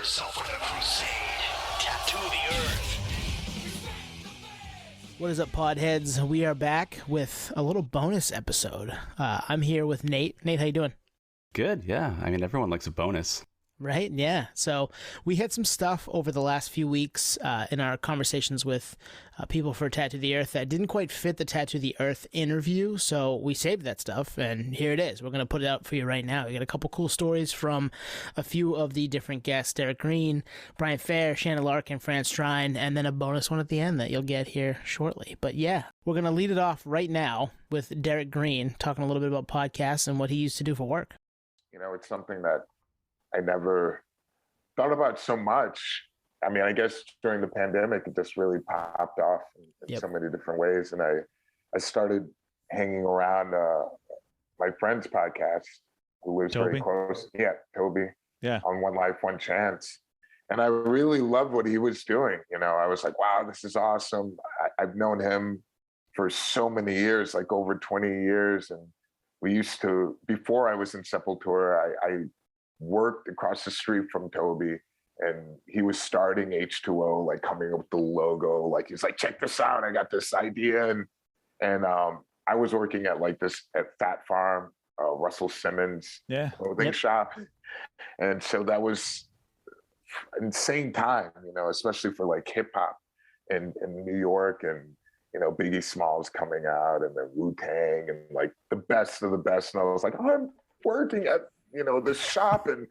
yourself with a crusade. Tattoo the earth. What is up, podheads? We are back with a little bonus episode. I'm here with Nate. Nate, how you doing? Good, yeah. I mean, everyone likes a bonus. Right? Yeah. So we had some stuff over the last few weeks in our conversations with people for Tattoo the Earth that didn't quite fit the Tattoo the Earth interview. So we saved that stuff, and here it is. We're going to put it out for you right now. We got a couple cool stories from a few of the different guests: Derrick Green, Brian Fair, Shannon Larkin, Fran Strine, and then a bonus one at the end that you'll get here shortly. But yeah, we're going to lead it off right now with Derrick Green talking a little bit about podcasts and what he used to do for work. You know, it's something that I never thought about so much. I mean, I guess during the pandemic, it just really popped off in so many different ways. And I started hanging around my friend's podcast, who lives very close. Yeah, Toby. Yeah. On One Life, One Chance. And I really loved what he was doing. You know, I was like, wow, this is awesome. I've known him for so many years, like over 20 years. And we used to, before I was in Sepultura, I worked across the street from Toby, and he was starting H2O, like coming up with the logo. Like he's like, check this out, I got this idea. And I was working at Fat Farm, Russell Simmons clothing shop. And so that was insane time, you know, especially for like hip hop in New York, and you know, Biggie Smalls coming out, and then Wu-Tang, and like the best of the best. And I was like, oh, I'm working at, you know, this shop, and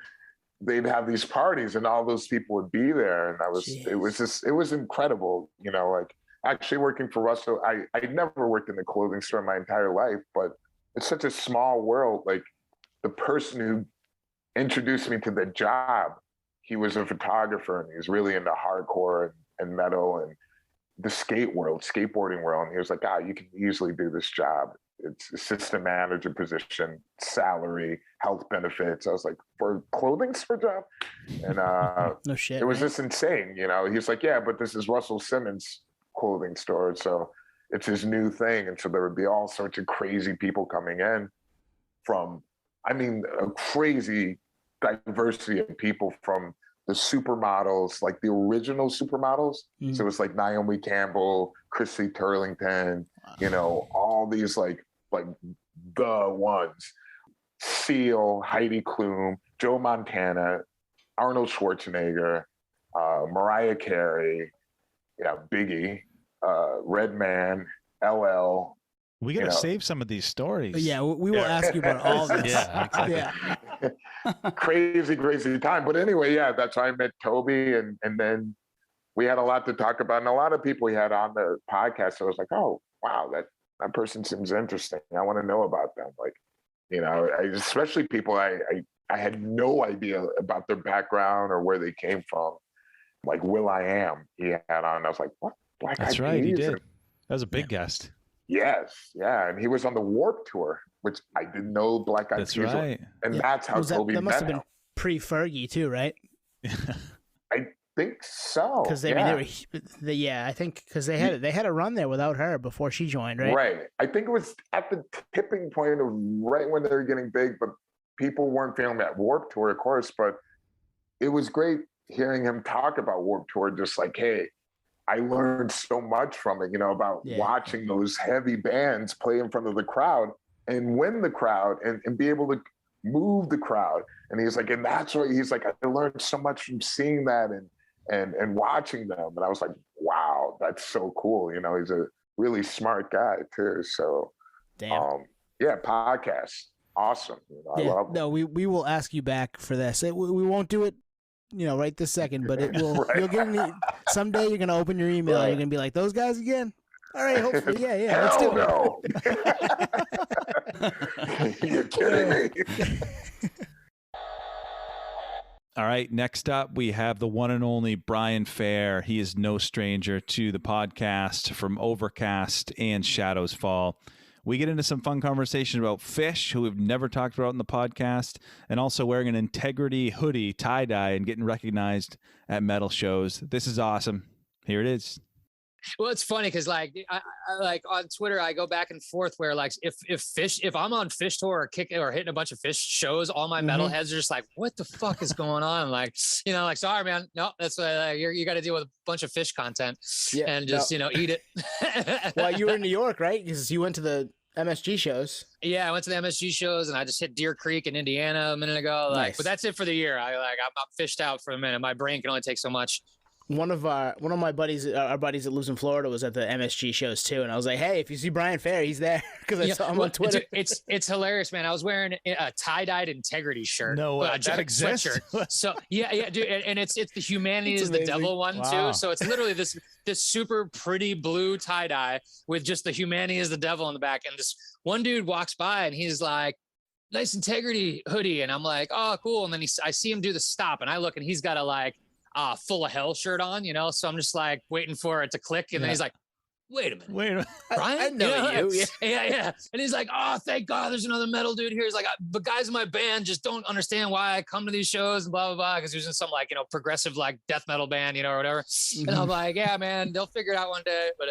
they'd have these parties and all those people would be there. And it was incredible, you know, like actually working for Russell. I never worked in the clothing store my entire life, but it's such a small world. Like the person who introduced me to the job, he was a photographer, and he was really into hardcore and metal and the skateboarding world. And he was like, you can easily do this job. It's assistant manager position, salary, health benefits. I was like, for a clothing store job? And no shit, it was just insane, you know. He's like, yeah, but this is Russell Simmons' clothing store, so it's his new thing. And so there would be all sorts of crazy people coming in from, I mean, a crazy diversity of people, from the supermodels, like the original supermodels. So it was like Naomi Campbell, Chrissy Turlington, you know, all these like the ones. Seal, Heidi Klum, Joe Montana, Arnold Schwarzenegger, Mariah Carey, Biggie, Redman, LL. We got to save some of these stories. Yeah, we will ask you about all this. Yeah. Crazy time. But anyway, that's how I met Toby, and then we had a lot to talk about, and a lot of people we had on the podcast. So I was like, oh, wow, that person seems interesting. I want to know about them. Like, you know, especially people I had no idea about their background or where they came from. Like will.i.am, he had on. I was like, what? Black That's Eyed right, Peas? he did. That was a big guest. Yes, yeah, and he was on the Warped Tour, which I didn't know Black Eyed Peas right. And that's how Toby that must met have been pre-Fergie too, right? I think so. Because I think because they had a run there without her before she joined, right? Right. I think it was at the tipping point of right when they were getting big, but people weren't feeling that Warped Tour, of course. But it was great hearing him talk about Warped Tour, just like, hey, I learned so much from it, you know, about watching those heavy bands play in front of the crowd and win the crowd and be able to move the crowd. And he's like, and that's what he's like, I learned so much from seeing that and watching them. And I was like, wow, that's so cool. You know, he's a really smart guy too. So, podcast, awesome. You know, I love it. No, we will ask you back for this. We won't do it, you know, right this second, but it will. Right. You'll give me someday. You're gonna open your email. And you're gonna be like, those guys again. All right, hopefully, let's do it. You're kidding me. All right, next up, we have the one and only Brian Fair. He is no stranger to the podcast from Overcast and Shadows Fall. We get into some fun conversation about Fish, who we've never talked about in the podcast, and also wearing an Integrity hoodie, tie-dye, and getting recognized at metal shows. This is awesome. Here it is. Well, it's funny because like I like on Twitter, I go back and forth where like if I'm on Fish tour or hitting a bunch of Fish shows, all my metalheads are just like, what the fuck is going on? Like, like, sorry, man, no, that's you got to deal with a bunch of Fish content and just eat it. Well, you were in New York, right? Because you went to the MSG shows. Yeah, I went to the MSG shows and I just hit Deer Creek in Indiana a minute ago. Like, nice. But that's it for the year. I'm fished out for a minute. My brain can only take so much. One of my buddies, our buddies that lives in Florida, was at the MSG shows too, and I was like, "Hey, if you see Brian Fair, he's there," because I saw him on Twitter. It's hilarious, man. I was wearing a tie-dyed Integrity shirt. No, that exists. So yeah, dude, and it's the Humanity is the Devil one too. So it's literally this super pretty blue tie dye with just the Humanity is the Devil on the back, and this one dude walks by and he's like, "Nice Integrity hoodie," and I'm like, "Oh, cool." And then I see him do the stop, and I look, and he's got a Full of Hell shirt on, so I'm just like waiting for it to click. And then he's like, wait a minute, Brian? I know you. Yeah. And he's like, oh, thank God there's another metal dude here. He's like, but guys in my band just don't understand why I come to these shows and blah, blah, blah. Because he was in some progressive death metal band, or whatever. Mm-hmm. And I'm like, yeah, man, they'll figure it out one day. But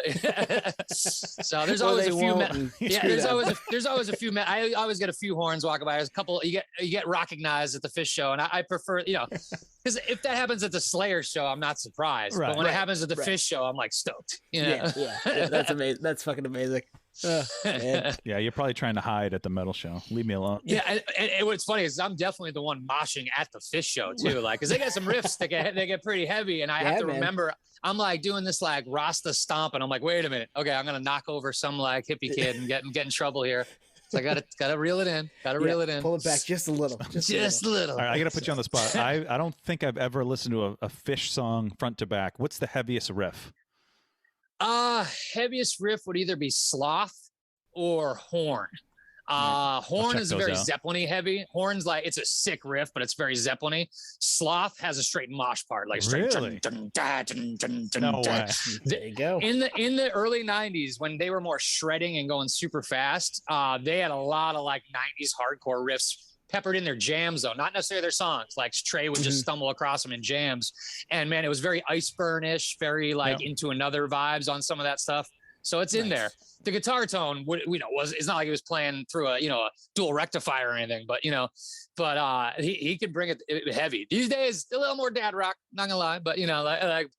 so there's always a few. There's always a few. I always get a few horns walking by. There's a couple. You get recognized at the Fish show, and I prefer, because if that happens at the Slayer show, I'm not surprised. Right, but when it happens at the Fish show, I'm like stoked. Yeah, that's amazing. That's fucking amazing. Yeah, you're probably trying to hide at the metal show. Leave me alone. Yeah, and what's funny is I'm definitely the one moshing at the Fish show too, because they got some riffs that get pretty heavy, and I have to remember I'm doing this Rasta stomp, and I'm like, wait a minute, okay, I'm gonna knock over some hippie kid and get in trouble here. So I gotta reel it in. Reel it in. Pull it back just a little. Just a little. All right, I gotta put you on the spot. I don't think I've ever listened to a Fish song front to back. What's the heaviest riff? Heaviest riff would either be Sloth or Horn. Horn is very Zeppelin-y heavy. Horn's it's a sick riff, but it's very Zeppelin-y. Sloth has a straight mosh part, straight. Really? No way. There you go. In the early '90s, when they were more shredding and going super fast, they had a lot of '90s hardcore riffs peppered in their jams, though, not necessarily their songs. Trey would just stumble across them in jams, and man, it was very Iceburn-ish, very into another vibes on some of that stuff. So it's in there. The guitar tone, it's not like he was playing through a dual rectifier or anything, but he could bring it heavy. These days, a little more dad rock, not gonna lie, but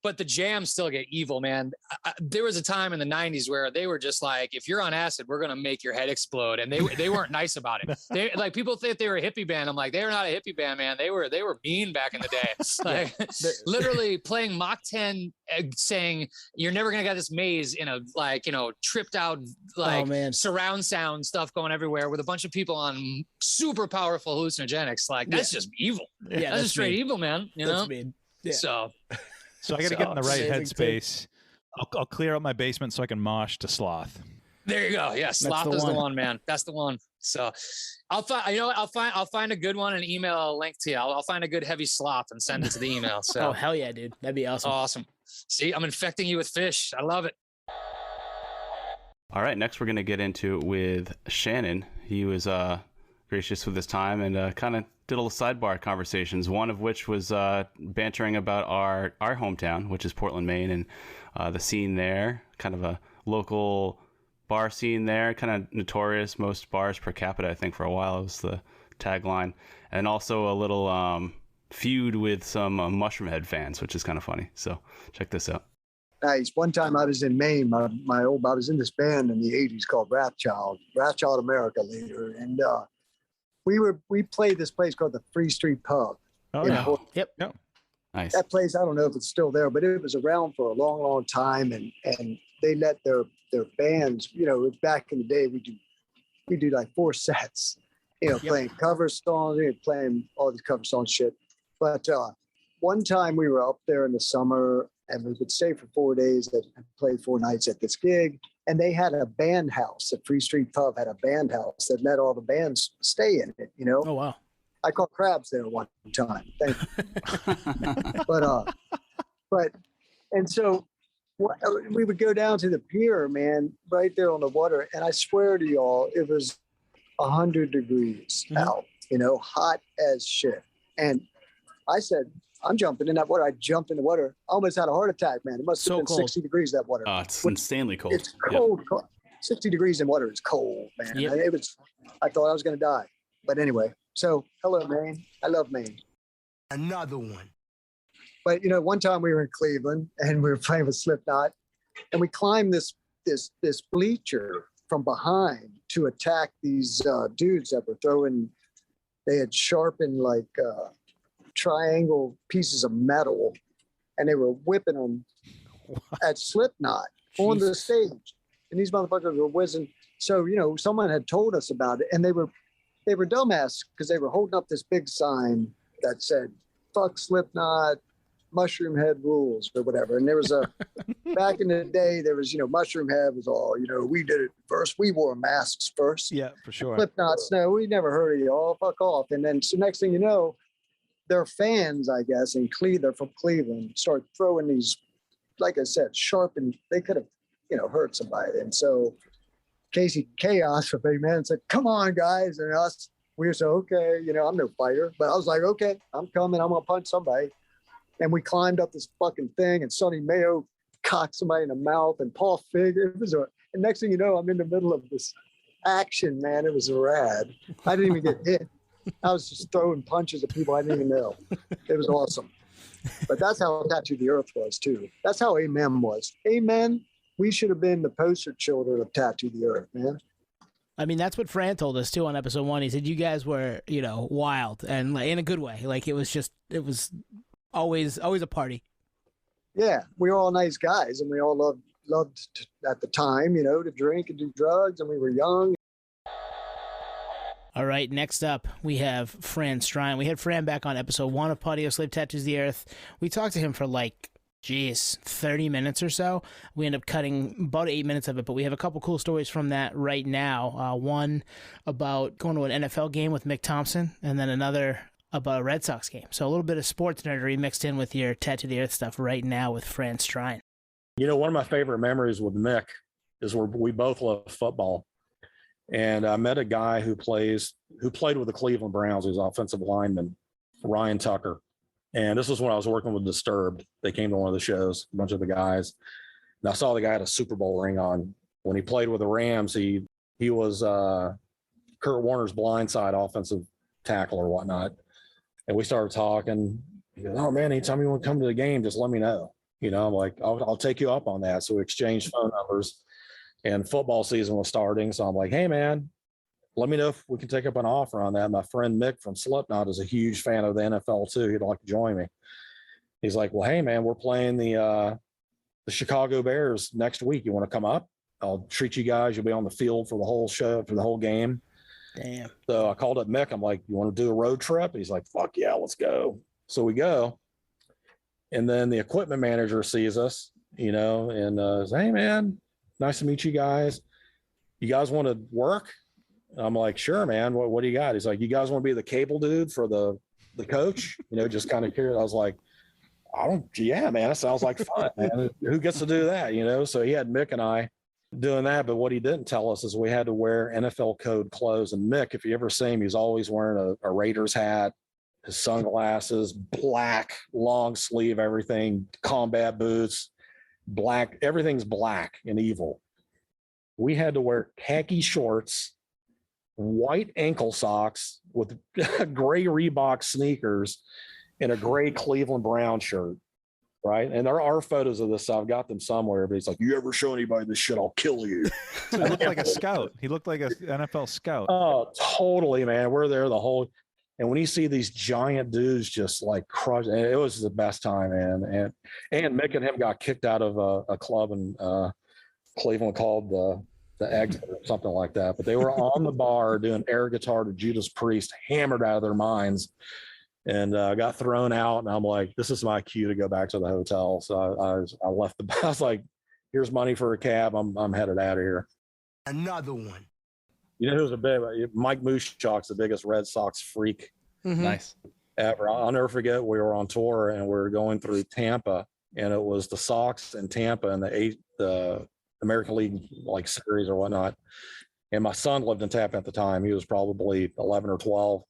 but the jams still get evil, man. There was a time in the '90s where they were just like, if you're on acid, we're gonna make your head explode, and they weren't nice about it. They people think they were a hippie band. I'm like, they're not a hippie band, man. They were mean back in the day. Literally playing Mach 10, saying you're never gonna get this maze in a tripped out surround sound stuff going everywhere with a bunch of people on super powerful hallucinogenics. That's just evil. Yeah, that's just straight evil, man. That's mean. Yeah. So I got to get in the right headspace. I'll clear out my basement so I can mosh to Sloth. There you go. Yeah, Sloth is the one, man. That's the one. So I'll find a good one and email a link to you. I'll find a good heavy Sloth and send it to the email. So oh hell yeah, dude, that'd be awesome. Awesome. See, I'm infecting you with Fish. I love it. All right, next we're going to get into with Shannon. He was gracious with his time and kind of did a little sidebar conversations, one of which was bantering about our hometown, which is Portland, Maine, and the scene there, kind of a local bar scene there, kind of notorious, most bars per capita, I think, for a while. It was the tagline. And also a little feud with some Mushroomhead fans, which is kind of funny. So check this out. Nice. One time I was in Maine. I was in this band in the '80s called Wrathchild America later, and we played this place called the Free Street Pub. Oh yeah. Yep. Nice. That place, I don't know if it's still there, but it was around for a long, long time, and they let their bands. Back in the day, we do 4 sets. Playing cover songs, playing all these cover song shit. But one time we were up there in the summer, and we would stay for 4 days and play 4 nights at this gig. And they had a band house. The Free Street Pub had a band house that let all the bands stay in it, Oh, wow. I caught crabs there one time. Thank you. And so we would go down to the pier, man, right there on the water. And I swear to y'all, it was 100 degrees out, hot as shit. And I said, I'm jumping in that water. I jumped in the water. I almost had a heart attack, man. It must have So been cold. 60 degrees, that water. It's insanely cold. It's cold. 60 degrees in water is cold, man. Yep. I thought I was going to die. But anyway, so hello, Maine. I love Maine. Another one. But, one time we were in Cleveland and we were playing with Slipknot, and we climbed this bleacher from behind to attack these dudes that were throwing. They had sharpened like triangle pieces of metal, and they were whipping them at Slipknot on the stage. And these motherfuckers were whizzing. So, someone had told us about it, and they were dumbass because they were holding up this big sign that said, "Fuck Slipknot, Mushroom Head rules," or whatever. And there was back in the day, there was, Mushroom Head was all, we did it first. We wore masks first. Yeah, for sure. Slipknots, no, we never heard of you all. Fuck off. And then, so next thing you know, their fans, I guess, in Cleveland, they're from Cleveland, start throwing these, like I said, sharpened, they could have, hurt somebody. And so Casey Chaos from Amen said, "Come on, guys." And us, we were so, okay, I'm no fighter, but I was like, okay, I'm coming. I'm going to punch somebody. And we climbed up this fucking thing, and Sonny Mayo cocked somebody in the mouth, and Paul Fig. And next thing you know, I'm in the middle of this action, man. It was rad. I didn't even get hit. I was just throwing punches at people I didn't even know. It was awesome. But that's how Tattoo the Earth was, too. That's how Amen was. Amen, we should have been the poster children of Tattoo the Earth, man. I mean, that's what Fran told us, too, on episode 1. He said you guys were, wild, and like, in a good way. Like, it was always a party. Yeah, we were all nice guys, and we all loved at the time, to drink and do drugs, and we were young. All right, next up, we have Fran Strine. We had Fran back on episode 1 of Podioslave Tattoos the Earth. We talked to him for 30 minutes or so. We end up cutting about 8 minutes of it, but we have a couple cool stories from that right now. One about going to an NFL game with Mick Thompson, and then another about a Red Sox game. So a little bit of sports nerdery mixed in with your Tattoo the Earth stuff right now with Fran Strine. One of my favorite memories with Mick is where we both love football. And I met a guy who played with the Cleveland Browns. He was an offensive lineman, Ryan Tucker. And this was when I was working with Disturbed. They came to one of the shows, a bunch of the guys. And I saw the guy had a Super Bowl ring on. When he played with the Rams, he was Kurt Warner's blindside offensive tackle or whatnot. And we started talking. He goes, "Oh, man, anytime you want to come to the game, just let me know." I'm like, I'll take you up on that. So we exchanged phone numbers. And football season was starting. So I'm like, "Hey, man, let me know if we can take up an offer on that." My friend Mick from Slipknot is a huge fan of the NFL too. He'd like to join me. He's like, "Well, hey, man, we're playing the Chicago Bears next week. You want to come up? I'll treat you guys. You'll be on the field for the whole show, for the whole game." Damn. So I called up Mick. I'm like, "You want to do a road trip?" He's like, "Fuck yeah, let's go." So we go. And then the equipment manager sees us, and says, "Hey, man, nice to meet you guys. You guys want to work?" I'm like, "Sure, man. What do you got?" He's like, "You guys want to be the cable dude for the coach?" Just kind of curious. I was like, "Yeah, man, that sounds like fun, man. Who gets to do that?" So he had Mick and I doing that. But what he didn't tell us is we had to wear NFL code clothes. And Mick, if you ever see him, he's always wearing a Raiders hat, his sunglasses, black, long sleeve, everything, combat boots, black, everything's black and evil. We had to wear khaki shorts, white ankle socks with gray Reebok sneakers, and a gray Cleveland Brown shirt. Right. And there are photos of this. So I've got them somewhere, but he's like, "You ever show anybody this shit, I'll kill you." So he looked like a scout. He looked like an NFL scout. Oh, totally, man. We're there the whole, and when you see these giant dudes just like crush, it was the best time, man. And Mick and him got kicked out of a club in Cleveland called the Exit or something like that. But they were on the bar doing air guitar to Judas Priest, hammered out of their minds. And got thrown out, and I'm like, "This is my cue to go back to the hotel." So I left I was like, "Here's money for a cab. I'm headed out of here." Another one. Who's a big Mike Mushak's the biggest Red Sox freak Nice. ever. I'll never forget. We were on tour and we were going through Tampa, and it was the Sox and Tampa and the American League series or whatnot. And my son lived in Tampa at the time. He was probably 11 or 12.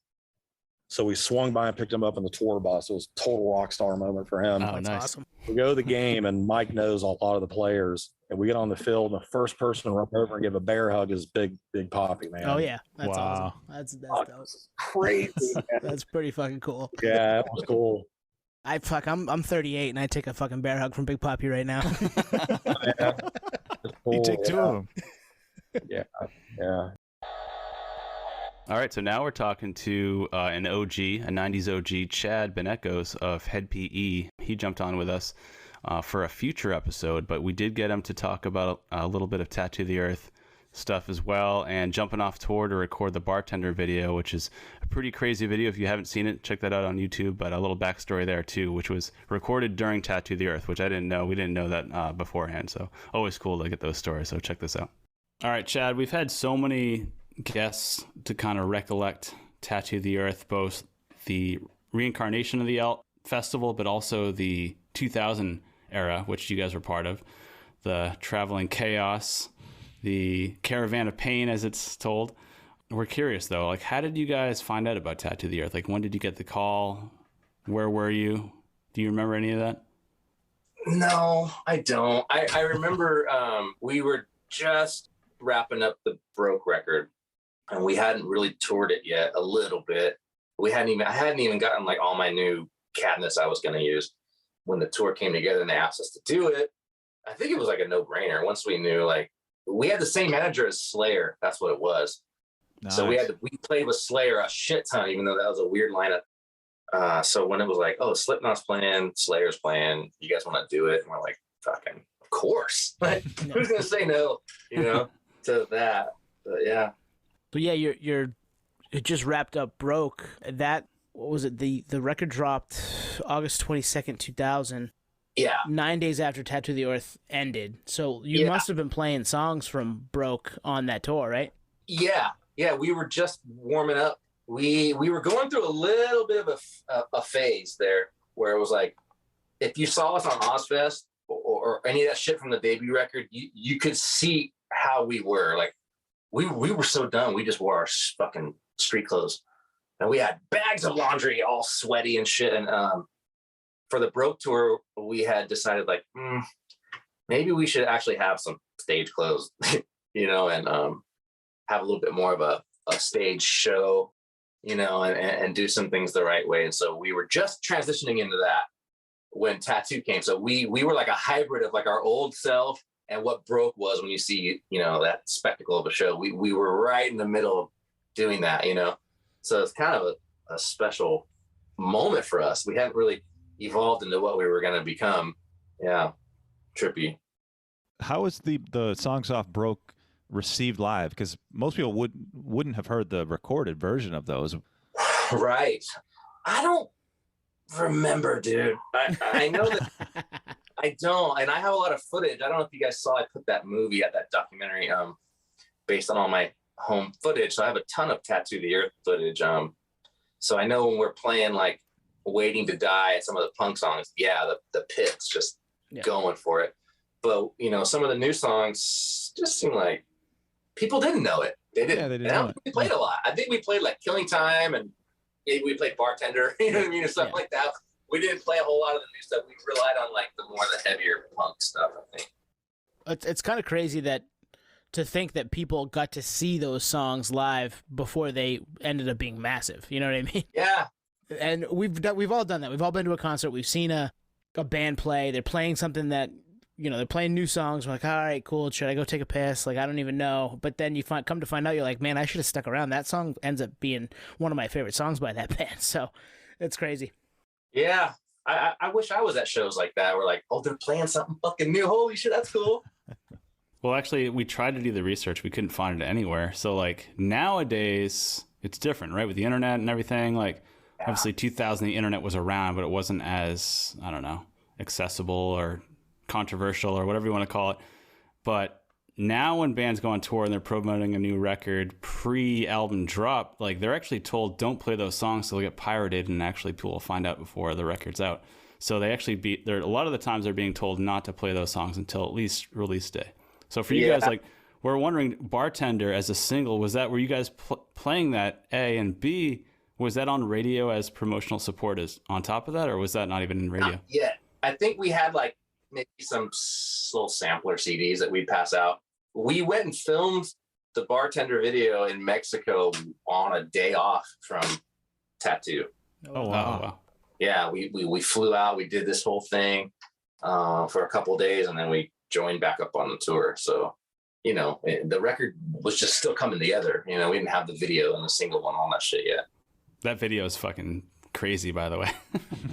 So we swung by and picked him up in the tour bus. It was a total rock star moment for him. Oh, That's nice. awesome. We go to the game, and Mike knows a lot of the players. And we get on the field, and the first person to run over and give a bear hug is Big Poppy, man. Oh yeah, that's Wow. awesome. That's Fuck, dope. crazy. Man. That's pretty fucking cool. Yeah, it was cool. I'm 38 and I take a fucking bear hug from Big Poppy right now. Yeah. It's You cool, take two of them. Yeah, yeah. All right, so now we're talking to an OG, a 90s OG, Chad Benekos of Head PE. He jumped on with us for a future episode, but we did get him to talk about a little bit of Tattoo the Earth stuff as well, and jumping off tour to record the Bartender video, which is a pretty crazy video. If you haven't seen it, check that out on YouTube, but a little backstory there too, which was recorded during Tattoo the Earth, which I didn't know. We didn't know that beforehand, so always cool to get those stories, so check this out. All right, Chad, we've had so many guests to kind of recollect Tattoo the Earth, both the reincarnation of the festival, but also the 2000 era, which you guys were part of, the Traveling Chaos, the Caravan of Pain, as it's told. We're curious, though, like, how did you guys find out about Tattoo the Earth? Like, when did you get the call? Where were you? Do you remember any of that? No, I don't. I remember we were just wrapping up the Broke record, and we hadn't really toured it yet. A little bit. I hadn't even gotten like all my new cabinets I was going to use when the tour came together and they asked us to do it. I think it was like a no-brainer once we knew, like, we had the same manager as Slayer. That's what it was. Nice. So we played with Slayer a shit ton, even though that was a weird lineup. So when it was like, oh, Slipknot's playing, Slayer's playing, you guys want to do it? And we're like, fucking, of course. Like, who's going to say no, to that? But yeah. But yeah, it just wrapped up Broke. That, what was it? The record dropped August 22nd, 2000. Yeah. 9 days after Tattoo the Earth ended. So you must have been playing songs from Broke on that tour, right? Yeah. Yeah. We were just warming up. We were going through a little bit of a phase there where it was like, if you saw us on Ozfest or any of that shit from the debut record, you could see how we were. Like, we were so done. We just wore our fucking street clothes, and we had bags of laundry all sweaty and shit. And for the Broke tour, we had decided, like, maybe we should actually have some stage clothes, and have a little bit more of a stage show, and do some things the right way. And so we were just transitioning into that when Tattoo came. So we were like a hybrid of like our old self and what Broke was when you see, that spectacle of a show. We were right in the middle of doing that, So it's kind of a special moment for us. We hadn't really evolved into what we were going to become. Yeah. Trippy. How was the songs off Broke received live? Because most people wouldn't have heard the recorded version of those. Right. I don't remember, dude. I know that I don't, and I have a lot of footage. I don't know if you guys saw, I put that movie at that documentary based on all my home footage. So I have a ton of Tattoo the Earth footage. So I know when we're playing like Waiting to Die and some of the punk songs, the pit's just going for it. But some of the new songs just seem like people didn't know it. They didn't. Yeah, they didn't and I know don't think we played a lot. I think we played like Killing Time, and maybe we played Bartender, and stuff like that. We didn't play a whole lot of the new stuff. We relied on like the heavier punk stuff, I think. It's kind of crazy to think that people got to see those songs live before they ended up being massive. You know what I mean? Yeah. And we've all done that. We've all been to a concert. We've seen a band play. They're playing something that, they're playing new songs. We're like, all right, cool. Should I go take a piss? Like, I don't even know. But then you come to find out, you're like, man, I should have stuck around. That song ends up being one of my favorite songs by that band. So it's crazy. Yeah. I wish I was at shows like that. We're like, oh, they're playing something fucking new. Holy shit, that's cool. Well, actually, we tried to do the research. We couldn't find it anywhere. So, like, nowadays, it's different, right? With the internet and everything. Like, obviously, 2000, the internet was around, but it wasn't as, I don't know, accessible or controversial or whatever you want to call it. But now when bands go on tour and they're promoting a new record pre-album drop, like, they're actually told, don't play those songs so they'll get pirated, and actually people will find out before the record's out. So they actually a lot of the times they're being told not to play those songs until at least release day. So for you guys, like, we're wondering, Bartender as a single, were you guys playing that, A, and B, Was that on radio as promotional support as on top of that, or was that not even in radio? Yeah, I think we had like maybe some little sampler CDs that we'd pass out. We went and filmed the bartender video in Mexico on a day off from Tattoo. Oh wow. Yeah, we flew out. We did this whole thing for a couple of days, and then we joined back up on the tour. So, you know, the record was just still coming together. You know, we didn't have the video and the single one, all that shit yet. That video is fucking crazy, by the way.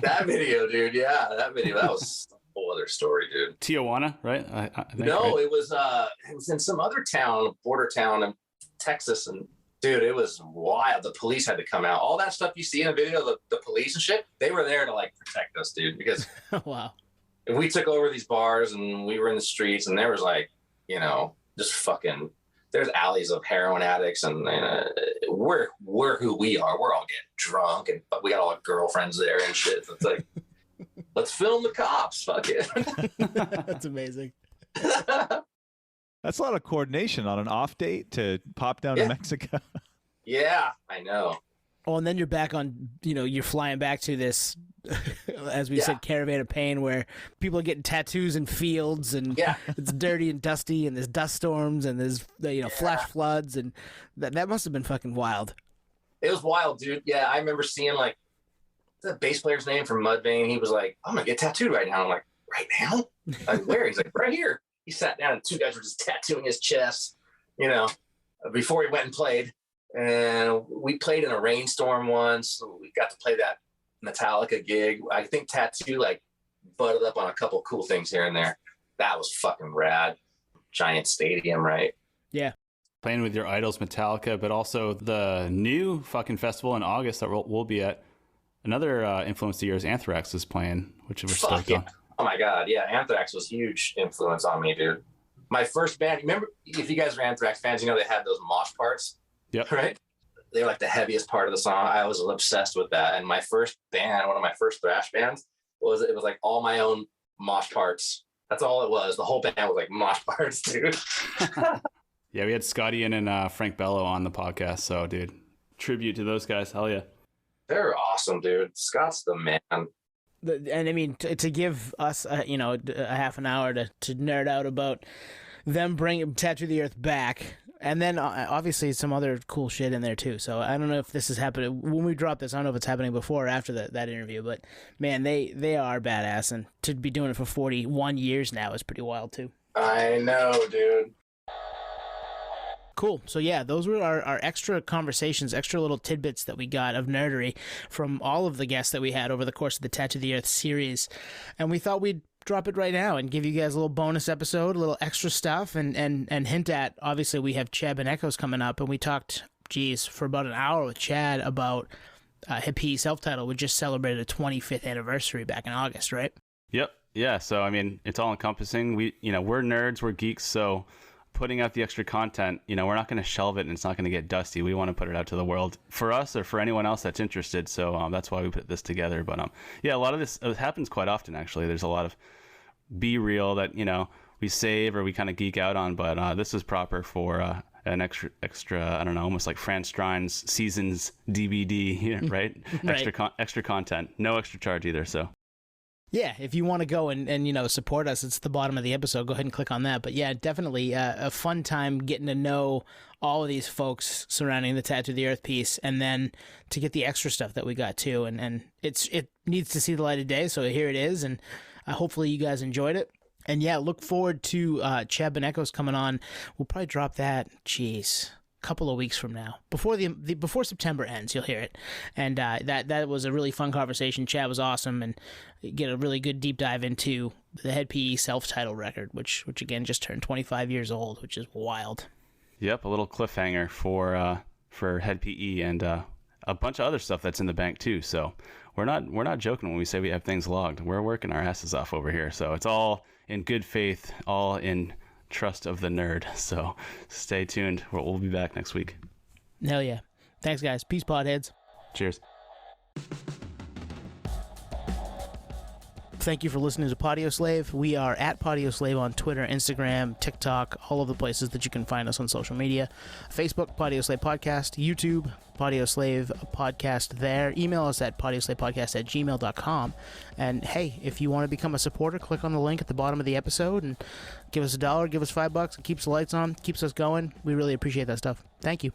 That video, dude. Yeah, that video. That was a whole other story, dude. Tijuana, right? I think, no, right? it was in some other town, border town in Texas, and dude, it was wild. The police had to come out. All that stuff you see in the video, the police and shit, they were there to like protect us, dude. Because wow, if we took over these bars and we were in the streets, and there was like, you know, just fucking. There's alleys of heroin addicts, and we're who we are. We're all getting drunk, and we got all our girlfriends there and shit. So it's like, let's film the cops. Fuck it. That's amazing. That's a lot of coordination on an off date to pop down to Mexico. Yeah, I know. Oh, and then you're back on, you know, you're flying back to this, as we said, caravan of pain, where people are getting tattoos in fields, and it's dirty and dusty, and there's dust storms, and there's, you know, flash floods, and that must have been fucking wild. It was wild, dude. Yeah, I remember seeing, like, the bass player's name from Mudvayne. He was like, I'm going to get tattooed right now. I'm like, right now? Like, where? He's like, right here. He sat down, and two guys were just tattooing his chest, you know, before he went and played. And we played in a rainstorm once. So we got to play that Metallica gig. I think Tattoo like butted up on a couple cool things here and there. That was fucking rad. Giant stadium, right? Yeah. Playing with your idols, Metallica, but also the new fucking festival in August that we'll be at. Another influence of yours, Anthrax, is playing, which we're stoked on. Oh my God. Yeah. Anthrax was huge influence on me, dude. My first band, remember, if you guys are Anthrax fans, you know they had those mosh parts. Yep. Right? They were like the heaviest part of the song. I was obsessed with that. And my first band, one of my first thrash bands, was like all my own mosh parts. That's all it was. The whole band was like mosh parts, dude. Yeah, we had Scotty and Frank Bello on the podcast. So, dude, tribute to those guys. Hell yeah. They're awesome, dude. Scott's the man. And I mean, to give us, you know, a half an hour to nerd out about them bringing Tattoo the Earth back. And then obviously some other cool shit in there too. So I don't know if this is happening when we drop this. I don't know if it's happening before or after that interview. But man, they are badass, and to be doing it for 41 years now is pretty wild too. I know, dude. Cool. So yeah, those were our extra conversations, extra little tidbits that we got of nerdery from all of the guests that we had over the course of the Tattoo the Earth series, and we thought we'd drop it right now and give you guys a little bonus episode, a little extra stuff, and hint at, obviously we have Chad Benekos coming up, and we talked, for about an hour with Chad about Hippie self-titled. We just celebrated a 25th anniversary back in August, right? Yep. Yeah. So, I mean, it's all encompassing. We're nerds, we're geeks. So putting out the extra content, we're not going to shelve it and it's not going to get dusty. We want to put it out to the world for us or for anyone else that's interested. So that's why we put this together. But yeah, a lot of this happens quite often, actually. There's a lot of B-reel that, we save or we kind of geek out on. But this is proper for an extra, I don't know, almost like Fran Strine's Seasons DVD, right? Right. Extra content. No extra charge either, so. Yeah, if you want to go and support us, it's the bottom of the episode. Go ahead and click on that. But yeah, definitely a fun time getting to know all of these folks surrounding the Tattoo the Earth piece, and then to get the extra stuff that we got too. And it needs to see the light of day, so here it is. And hopefully you guys enjoyed it. And yeah, look forward to Chad Benekos coming on. We'll probably drop that. Couple of weeks from now, before September ends, you'll hear it. And that was a really fun conversation. Chad was awesome, and get a really good deep dive into the Head PE self-titled record, which again just turned 25 years old, which is wild. Yep, a little cliffhanger for Head PE and a bunch of other stuff that's in the bank too. So we're not joking when we say we have things logged. We're working our asses off over here. So it's all in good faith, all in trust of the nerd. So stay tuned. We'll be back next week. Hell yeah. Thanks, guys. Peace, podheads. Cheers. Thank you for listening to Podioslave. We are at Podioslave on Twitter, Instagram, TikTok, all of the places that you can find us on social media. Facebook, Podioslave Podcast. YouTube, Podioslave Podcast there. Email us at podioslavepodcast@gmail.com. And hey, if you want to become a supporter, click on the link at the bottom of the episode and give us $1, give us $5. It keeps the lights on, keeps us going. We really appreciate that stuff. Thank you.